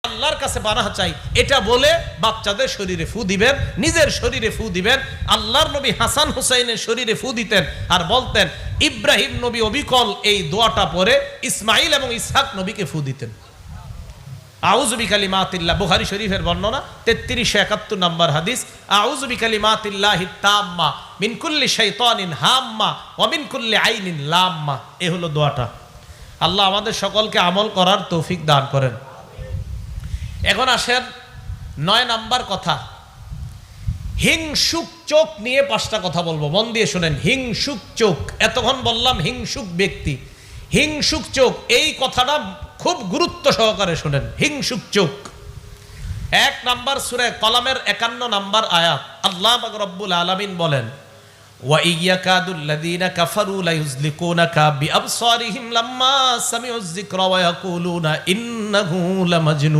আল্লাহর কাছে পানাহ চাই, এটা বলে বাচ্চাদের শরীরে ফু দিবেন, নিজের শরীরে ফু দিবেন। আল্লাহর নবী হাসান হুসাইনের শরীরে ফু দিতেন আর বলতেন, ইব্রাহিম নবী অবিকল এই দোয়াটা পরে ইসমাইল এবং ইসহাক নবীকে ফু দিতেন। আউযু বিকালিমাতিল্লাহ, বুখারী শরীফের বর্ণনা 3371 নম্বর হাদিস। আউযু বিকালিমাতিল্লাহি তাম্মা মিন কুল্লি শাইতানিন হাম্মা ওয়া মিন কুল্লি আইনিন লাম্মা। এই হলো দোয়াটা। আল্লাহ আমাদের সকলকে আমল করার তৌফিক দান করেন। এখন আসেন 9 নাম্বার কথা, হিংসুক চোখ নিয়ে 5টা কথা বলবো, মন দিয়ে শুনেন। হিংসুক চোখ, এতক্ষণ বললাম হিংসুক ব্যক্তি, হিংসুক চোখ, এই কথাটা খুব গুরুত্ব সহকারে শুনেন। হিংসুক চোখ 1 নাম্বার সূরা কলমের 51 নাম্বার আয়াত, আল্লাহ পাক রব্বুল আলামিন বলেন, ওয়া ইয়াকাদুল লাযিনা কাফারু লা ইউযলিকুনাকা বিআবসারিহিম লাম্মা সামিউয যিকরা ওয়া ইয়াকুলুনা ইন্নাহু লামাজনুন।